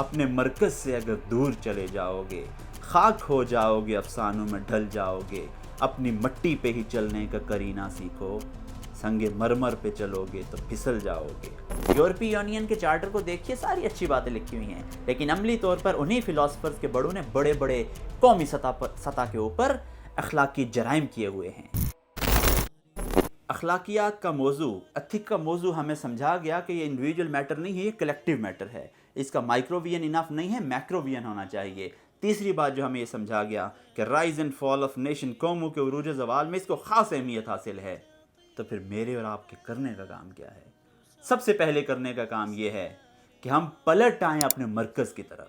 اپنے مرکز سے اگر دور چلے جاؤگے، خاک ہو جاؤگے، افسانوں میں ڈھل جاؤگے، اپنی مٹی پہ ہی چلنے کا کرینہ سیکھو، سنگ مرمر پہ چلو گے تو پھسل جاؤ گے۔ یورپی یونین کے چارٹر کو دیکھیے، ساری اچھی باتیں لکھی ہوئی ہیں، لیکن عملی طور پر انہی فلاسفرز کے بڑوں نے بڑے بڑے قومی سطح کے اوپر اخلاقی جرائم کیے ہوئے ہیں۔ اخلاقیات کا موضوع، ایتھک کا موضوع ہمیں سمجھا گیا کہ یہ انڈیویجول میٹر نہیں ہے، یہ کلیکٹیو میٹر ہے، اس کا مائکرووین انف نہیں ہے، میکرووین ہونا چاہیے۔ تیسری بات جو ہمیں یہ سمجھا گیا کہ rise and fall of nation, قوموں کے عروج و زوال میں اس کو خاص اہمیت حاصل ہے۔ تو پھر میرے اور آپ کے کرنے کا کام کیا ہے؟ سب سے پہلے کرنے کا کام یہ ہے کہ ہم پلٹ آئیں اپنے مرکز کی طرف۔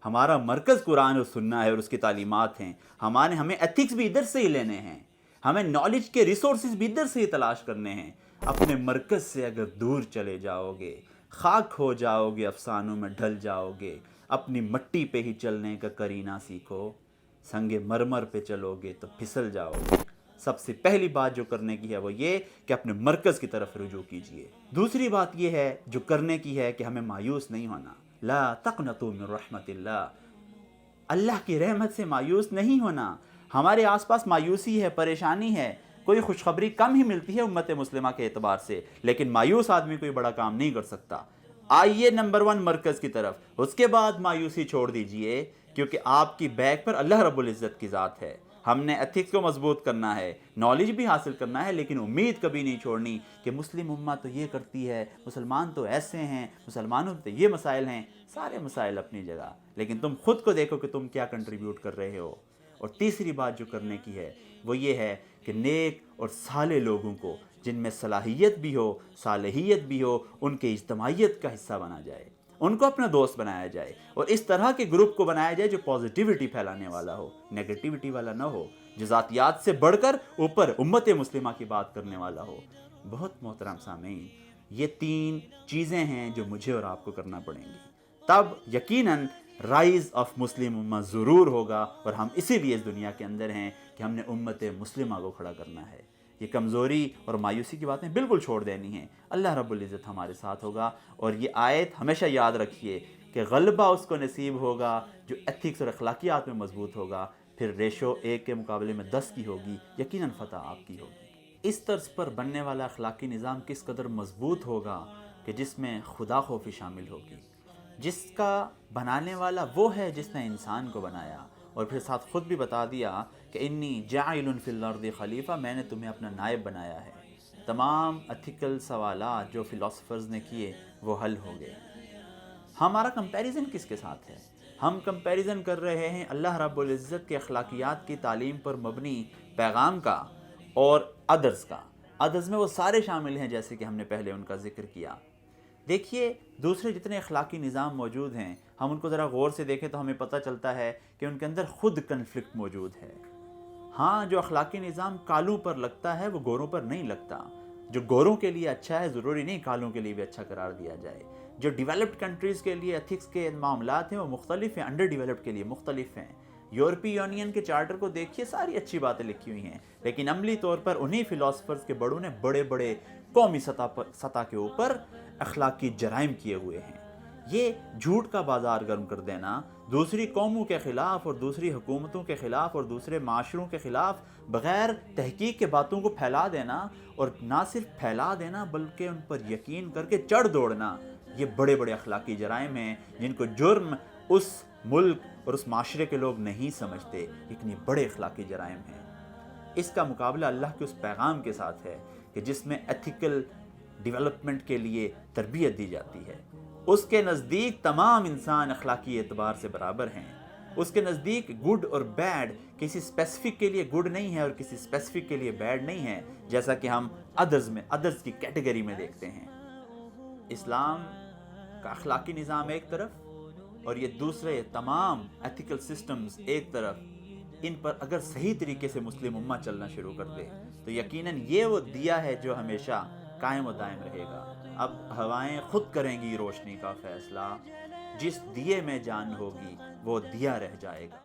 ہمارا مرکز قرآن اور سننا ہے اور اس کی تعلیمات ہیں۔ ہمیں ایتھکس بھی ادھر سے ہی لینے ہیں، ہمیں نالج کے ریسورسز بھی ادھر سے ہی تلاش کرنے ہیں۔ اپنے مرکز سے اگر دور چلے جاؤ گے، خاک ہو جاؤ گے، افسانوں میں ڈھل جاؤ گے، اپنی مٹی پہ ہی چلنے کا کرینہ سیکھو، سنگ مرمر پہ چلو گے تو پھسل جاؤ گے۔ سب سے پہلی بات جو کرنے کی ہے وہ یہ کہ اپنے مرکز کی طرف رجوع کیجئے۔ دوسری بات یہ ہے جو کرنے کی ہے کہ ہمیں مایوس نہیں ہونا۔ لا تقنطوا من رحمت اللہ، اللہ کی رحمت سے مایوس نہیں ہونا۔ ہمارے آس پاس مایوسی ہے، پریشانی ہے، کوئی خوشخبری کم ہی ملتی ہے امت مسلمہ کے اعتبار سے، لیکن مایوس آدمی کوئی بڑا کام نہیں کر سکتا۔ آئیے نمبر 1 مرکز کی طرف، اس کے بعد مایوسی چھوڑ دیجئے، کیونکہ آپ کی بیک پر اللہ رب العزت کی ذات ہے۔ ہم نے ایتھکس کو مضبوط کرنا ہے، نالج بھی حاصل کرنا ہے، لیکن امید کبھی نہیں چھوڑنی کہ مسلم امت تو یہ کرتی ہے، مسلمان تو ایسے ہیں، مسلمانوں تو یہ مسائل ہیں۔ سارے مسائل اپنی جگہ، لیکن تم خود کو دیکھو کہ تم کیا کنٹریبیوٹ کر رہے ہو۔ اور تیسری بات جو کرنے کی ہے وہ یہ ہے کہ نیک اور صالح لوگوں کو، جن میں صلاحیت بھی ہو، صالحیت بھی ہو، ان کے اجتماعیت کا حصہ بنا جائے، ان کو اپنا دوست بنایا جائے، اور اس طرح کے گروپ کو بنایا جائے جو پازیٹیوٹی پھیلانے والا ہو، نیگیٹیوٹی والا نہ ہو، جو ذاتیات سے بڑھ کر اوپر امت مسلمہ کی بات کرنے والا ہو۔ بہت محترم سامعین، یہ 3 چیزیں ہیں جو مجھے اور آپ کو کرنا پڑیں گی، تب یقیناً رائز آف مسلم امہ ضرور ہوگا، اور ہم اسی لیے اس دنیا کے اندر ہیں کہ ہم نے امت مسلمہ کو کھڑا کرنا ہے۔ یہ کمزوری اور مایوسی کی باتیں بالکل چھوڑ دینی ہیں۔ اللہ رب العزت ہمارے ساتھ ہوگا، اور یہ آیت ہمیشہ یاد رکھیے کہ غلبہ اس کو نصیب ہوگا جو ایتھکس اور اخلاقیات میں مضبوط ہوگا، پھر ریشو 1 کے مقابلے میں 10 کی ہوگی، یقیناً فتح آپ کی ہوگی۔ اس طرز پر بننے والا اخلاقی نظام کس قدر مضبوط ہوگا کہ جس میں خدا خوفی شامل ہوگی، جس کا بنانے والا وہ ہے جس نے انسان کو بنایا، اور پھر ساتھ خود بھی بتا دیا کہ انی جاعل فی الارض خلیفہ، میں نے تمہیں اپنا نائب بنایا ہے۔ تمام ایتھیکل سوالات جو فلاسفرز نے کیے وہ حل ہو گئے۔ ہمارا کمپیریزن کس کے ساتھ ہے؟ ہم کمپیریزن کر رہے ہیں اللہ رب العزت کے اخلاقیات کی تعلیم پر مبنی پیغام کا اور ادرز کا۔ ادرز میں وہ سارے شامل ہیں جیسے کہ ہم نے پہلے ان کا ذکر کیا۔ دیکھیے دوسرے جتنے اخلاقی نظام موجود ہیں، ہم ان کو ذرا غور سے دیکھیں تو ہمیں پتہ چلتا ہے کہ ان کے اندر خود کنفلکٹ موجود ہے۔ ہاں، جو اخلاقی نظام کالوں پر لگتا ہے وہ گوروں پر نہیں لگتا۔ جو گوروں کے لیے اچھا ہے ضروری نہیں کالوں کے لیے بھی اچھا قرار دیا جائے۔ جو ڈیولپڈ کنٹریز کے لیے ایتھکس کے معاملات ہیں وہ مختلف ہیں، انڈر ڈیولپڈ کے لیے مختلف ہیں۔ یورپی یونین کے چارٹر کو دیکھیے، ساری اچھی باتیں لکھی ہوئی ہیں، لیکن عملی طور پر انہی فلاسفرز کے بڑوں نے بڑے بڑے قومی سطح کے اوپر اخلاقی جرائم کیے ہوئے ہیں۔ یہ جھوٹ کا بازار گرم کر دینا، دوسری قوموں کے خلاف اور دوسری حکومتوں کے خلاف اور دوسرے معاشروں کے خلاف بغیر تحقیق کے باتوں کو پھیلا دینا، اور نہ صرف پھیلا دینا بلکہ ان پر یقین کر کے چڑھ دوڑنا، یہ بڑے بڑے اخلاقی جرائم ہیں جن کو جرم اس ملک اور اس معاشرے کے لوگ نہیں سمجھتے، اتنے بڑے اخلاقی جرائم ہیں۔ اس کا مقابلہ اللہ کے اس پیغام کے ساتھ ہے کہ جس میں ایتھیکل ڈیولپمنٹ کے لیے تربیت دی جاتی ہے۔ اس کے نزدیک تمام انسان اخلاقی اعتبار سے برابر ہیں۔ اس کے نزدیک گڈ اور بیڈ کسی اسپیسیفک کے لیے گڈ نہیں ہے اور کسی اسپیسیفک کے لیے بیڈ نہیں ہے، جیسا کہ ہم ادرز کی کیٹیگری میں دیکھتے ہیں۔ اسلام کا اخلاقی نظام ایک طرف اور یہ دوسرے تمام ایتھیکل سسٹمز ایک طرف، ان پر اگر صحیح طریقے سے مسلم امہ چلنا شروع کر دے تو یقیناً یہ وہ دیا ہے جو ہمیشہ قائم و دائم رہے گا۔ اب ہوائیں خود کریں گی روشنی کا فیصلہ، جس دیے میں جان ہوگی وہ دیا رہ جائے گا۔